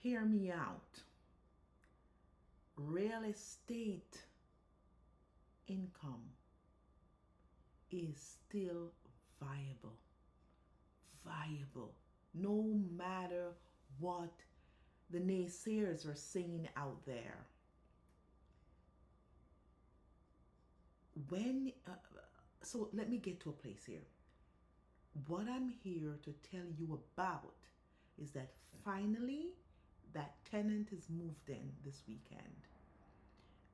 Hear me out. Real estate income is still viable. Viable. No matter what the naysayers are saying out there. So let me get to a place here. What I'm here to tell you about is that finally that tenant is moved in this weekend.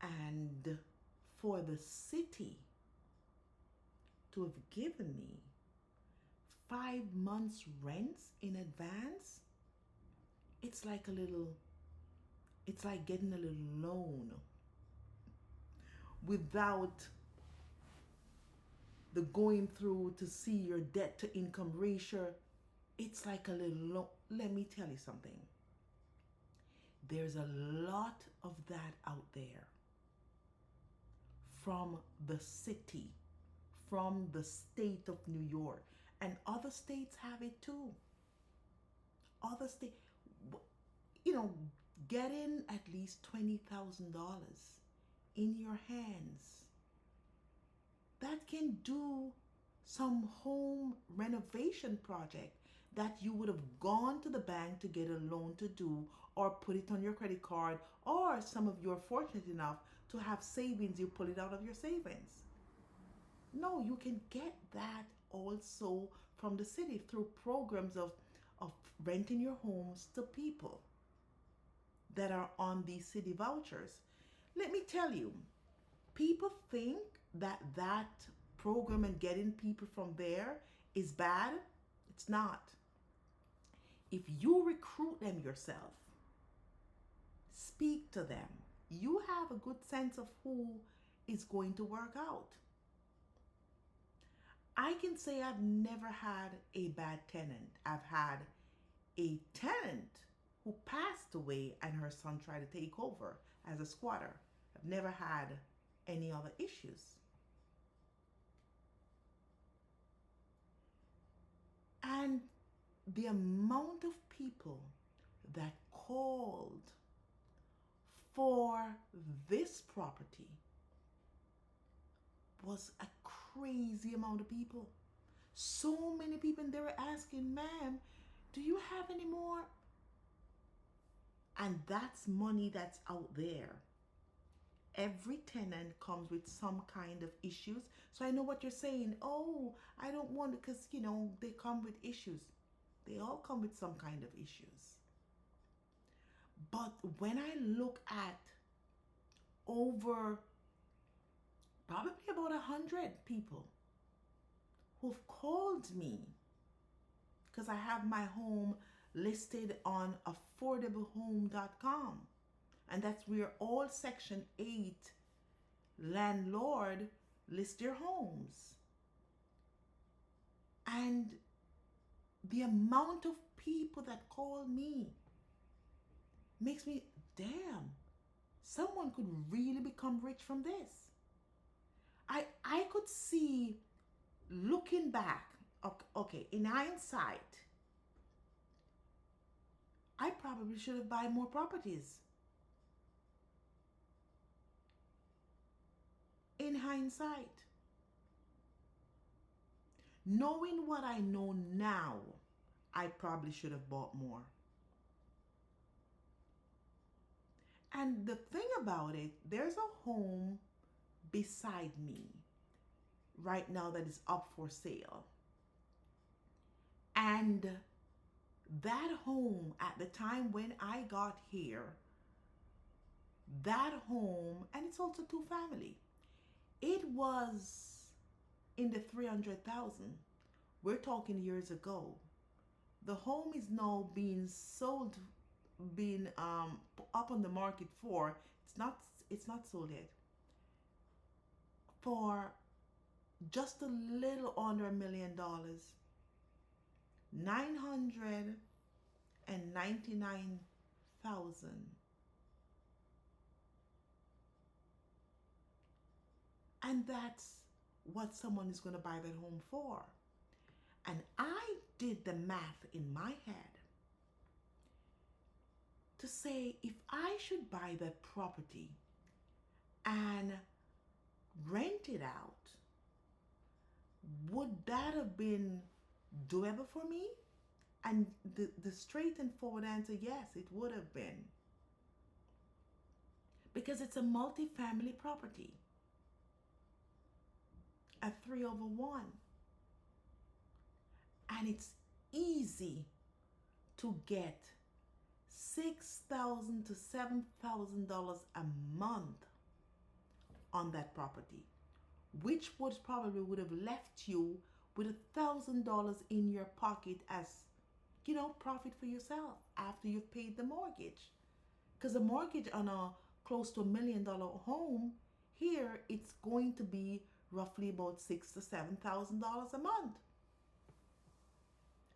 And for the city to have given me 5 months rents in advance, it's like getting a little loan without the going through to see your debt to income ratio. It's like a little loan. Let me tell you something. There's a lot of that out there from the city, from the state of New York, and other states have it too. Other states, getting at least $20,000 in your hands, that can do some home renovation project that you would have gone to the bank to get a loan to do, or put it on your credit card, or some of you are fortunate enough to have savings, you pull it out of your savings. No, you can get that also from the city through programs of renting your homes to people that are on these city vouchers. Let me tell you, people think that program and getting people from there is bad. It's not. If you recruit them yourself, speak to them, you have a good sense of who is going to work out. I can say I've never had a bad tenant. I've had a tenant who passed away and her son tried to take over as a squatter. I've never had any other issues. And the amount of people that called for this property was a crazy amount of people. So many people, and they were asking, ma'am, do you have any more? And that's money that's out there. Every tenant comes with some kind of issues. So I know what you're saying. Oh, I don't want it because, they come with issues. They all come with some kind of issues. But when I look at over probably about 100 people who've called me because I have my home listed on affordablehome.com. And that's where all Section 8 landlord list your homes. And the amount of people that call me makes me, damn, someone could really become rich from this. I could see, looking back, okay, in hindsight, I probably should have bought more properties. In hindsight, knowing what I know now, I probably should have bought more. And the thing about it, there's a home beside me right now that is up for sale. And that home, at the time when I got here, that home, and it's also 2-family, it was in the 300,000. We're talking years ago. The home is now being sold, being up on the market for, it's not sold yet, for just a little under $1 million. 999,000. And that's what someone is going to buy that home for. And I did the math in my head say, if I should buy that property and rent it out, would that have been doable for me? And the straight and forward answer, yes, it would have been. Because it's a multi-family property, a 3/1. And it's easy to get $6,000 to $7,000 a month on that property, which would have left you with $1,000 in your pocket as, profit for yourself after you've paid the mortgage. Because a mortgage on a close to $1 million home here, it's going to be roughly about $6,000 to $7,000 a month,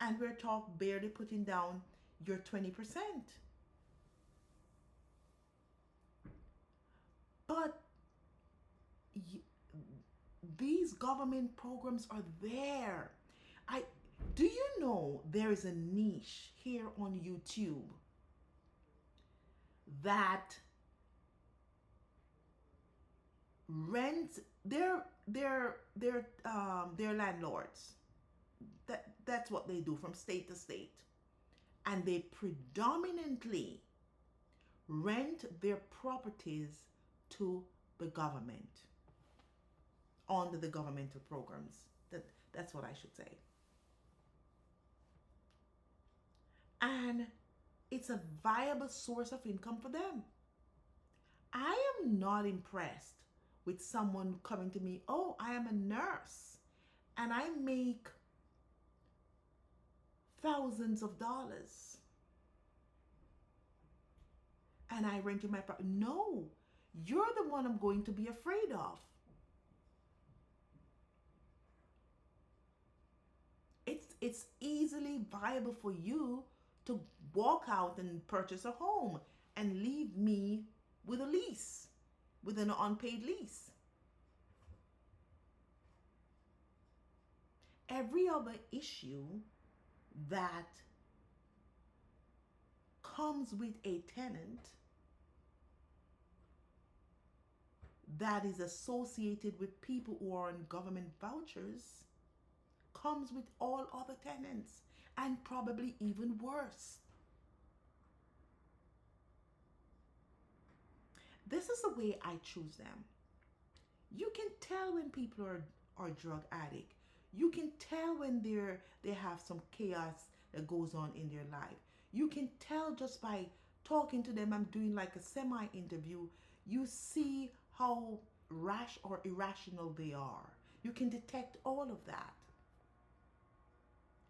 and we're barely putting down your 20%. But these government programs are there. Do you know there is a niche here on YouTube that rents their landlords. That's what they do from state to state, and they predominantly rent their properties to the government under the governmental programs. That's what I should say. And it's a viable source of income for them. I am not impressed with someone coming to me, oh, I am a nurse and I make thousands of dollars and I rent you my property. No, you're the one I'm going to be afraid of. It's easily viable for you to walk out and purchase a home and leave me with a lease, with an unpaid lease. Every other issue that comes with a tenant that is associated with people who are on government vouchers comes with all other tenants, and probably even worse. This is the way I choose them. You can tell when people are drug addict. You can tell when they have some chaos that goes on in their life. You can tell just by talking to them. I'm doing like a semi-interview. You see how rash or irrational they are. You can detect all of that.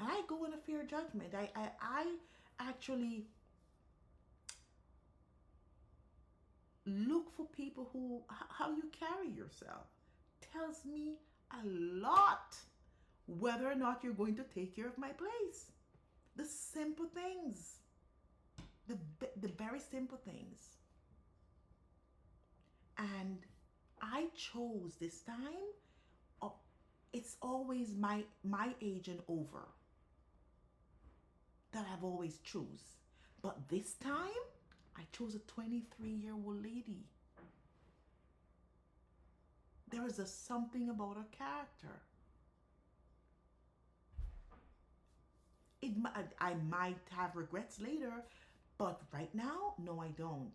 I go in a fair judgment. I actually look for people who, how you carry yourself tells me a lot whether or not you're going to take care of my place. The simple things, the very simple things. And I chose this time, it's always my age and over that I've always choose. But this time, I chose a 23-year-old lady. There is something about her character. I might have regrets later, but right now, no, I don't.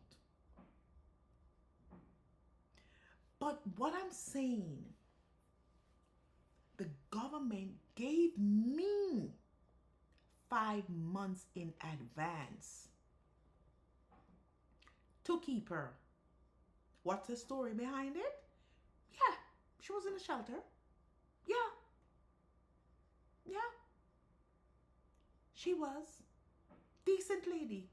But what I'm saying, the government gave me 5 months in advance to keep her. What's the story behind it? Yeah, she was in a shelter. Yeah. She was. Decent lady.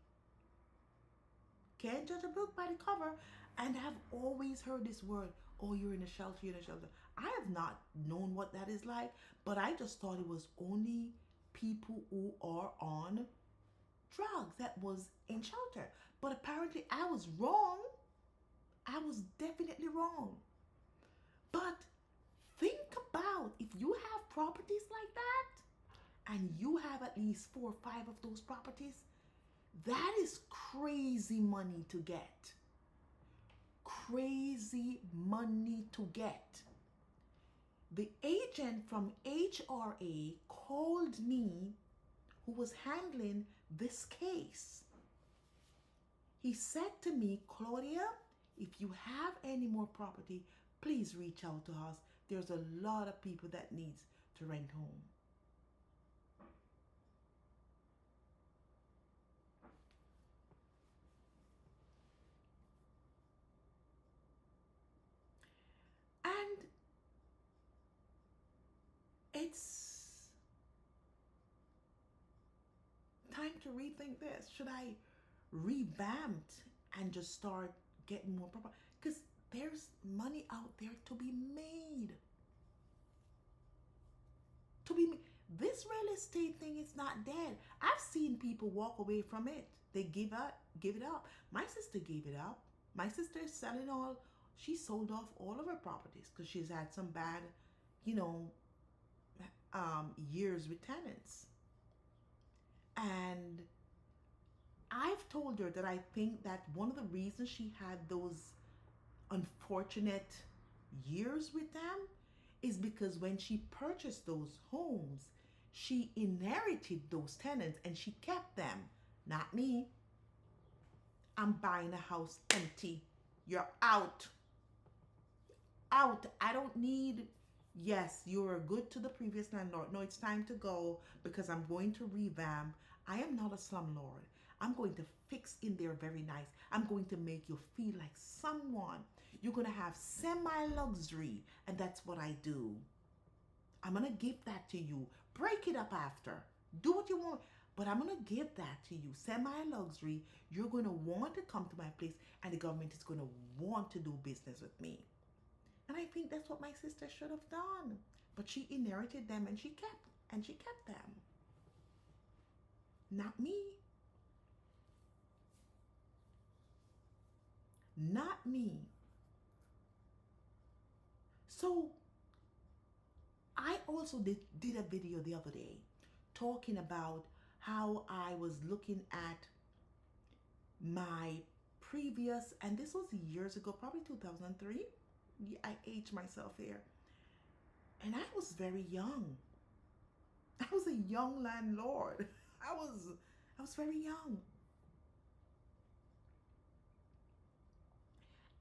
Can't judge a book by the cover. And I've always heard this word, oh, you're in a shelter, you're in a shelter. I have not known what that is like, but I just thought it was only people who are on drugs that was in shelter. But apparently I was wrong. I was definitely wrong. But think about if you have properties like that and you have at least 4 or 5 of those properties, That is crazy money to get. Crazy money to get. The agent from HRA called me, who was handling this case. He said to me, Claudia, if you have any more property, please reach out to us. There's a lot of people that needs to rent home. And it's time to rethink this. Should I revamp and just start getting more property? Because there's money out there to be made. This real estate thing is not dead. I've seen people walk away from it. They give it up. My sister gave it up. My sister is selling she sold off all of her properties because she's had some bad, you know, years with tenants. And I've told her that I think that one of the reasons she had those unfortunate years with them is because when she purchased those homes, she inherited those tenants and she kept them. Not me. I'm buying a house empty. You're out. Out. I don't need, yes, you're good to the previous landlord. No, it's time to go because I'm going to revamp. I am not a slumlord. I'm going to fix in there very nice. I'm going to make you feel like someone. You're going to have semi-luxury, and that's what I do. I'm going to give that to you. Break it up after. Do what you want, but I'm going to give that to you. Semi-luxury. You're going to want to come to my place, and the government is going to want to do business with me. And I think that's what my sister should have done. But she inherited them, and she kept them. Not me. Not me. So I also did a video the other day talking about how I was looking at my previous, and this was years ago, probably 2003. I aged myself here. And I was very young. I was a young landlord. I was very young.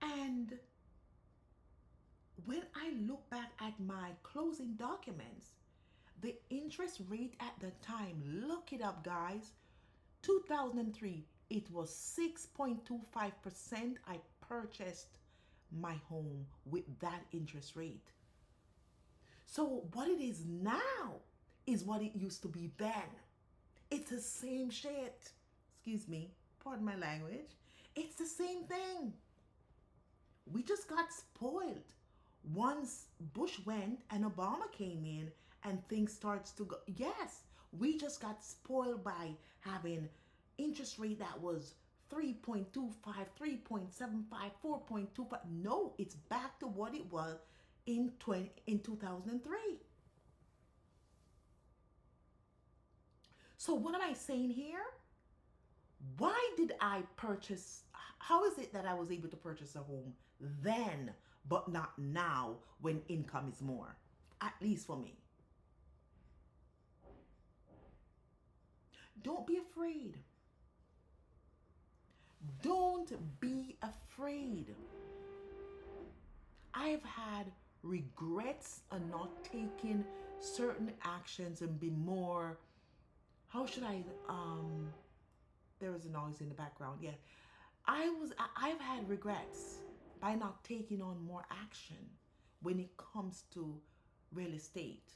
And when I look back at my closing documents, the interest rate at the time, look it up, guys, 2003, it was 6.25%. I purchased my home with that interest rate. So what it is now is what it used to be then. It's the same shit. Excuse me, pardon my language. It's the same thing. We just got spoiled. Once Bush went and Obama came in and things starts to go, yes, we just got spoiled by having interest rate that was 3.25, 3.75, 4.25. No, it's back to what it was in 2003. So what am I saying here? Why did I purchase? How is it that I was able to purchase a home then, but not now when income is more? At least for me. Don't be afraid. Don't be afraid. I've had regrets on not taking certain actions and be more, how should I, there was a noise in the background. Yeah. I've had regrets by not taking on more action when it comes to real estate.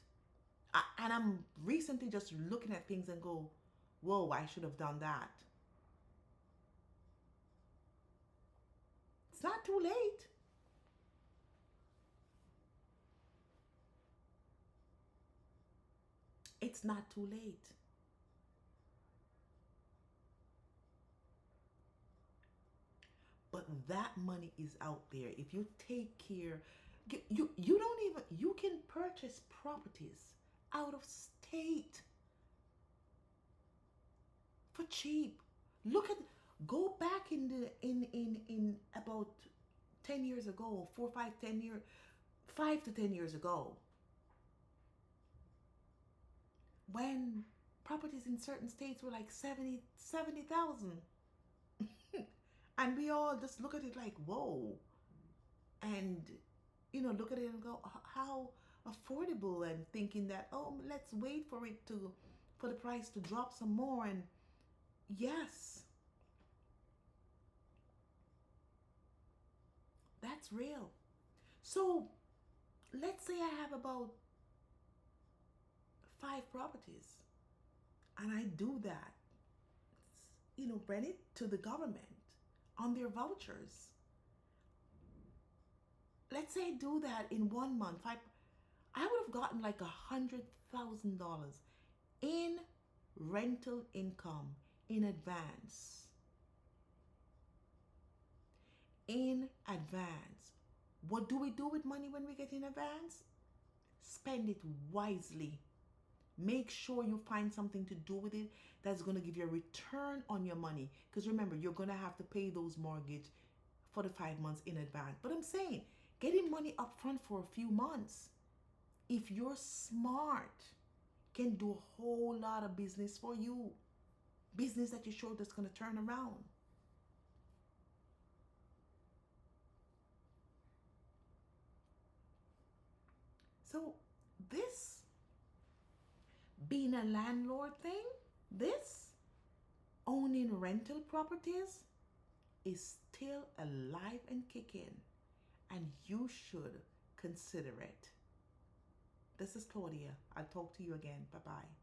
And I'm recently just looking at things and go, whoa, I should have done that. It's not too late. It's not too late. But that money is out there. If you take care, you can purchase properties out of state for cheap. Look at, go back in the in about 10 years ago, 4, 5, 10 years, 5 to 10 years ago, when properties in certain states were like 70,000. And we all just look at it like, whoa. And, look at it and go, how affordable, and thinking that, oh, let's wait for it to, for the price to drop some more. And yes, that's real. So let's say I have about 5 properties and I do that, rent it to the government on their vouchers. Let's say I do that in 1 month. I would have gotten like $100,000 in rental income in advance. In advance. What do we do with money when we get in advance? Spend it wisely. Make sure you find something to do with it that's going to give you a return on your money. Because remember, you're going to have to pay those mortgage for the 5 months in advance. But I'm saying, getting money up front for a few months, if you're smart, can do a whole lot of business for you. Business that you're sure that's going to turn around. So this being a landlord thing, this owning rental properties is still alive and kicking, and you should consider it. This is Claudia. I'll talk to you again. Bye-bye.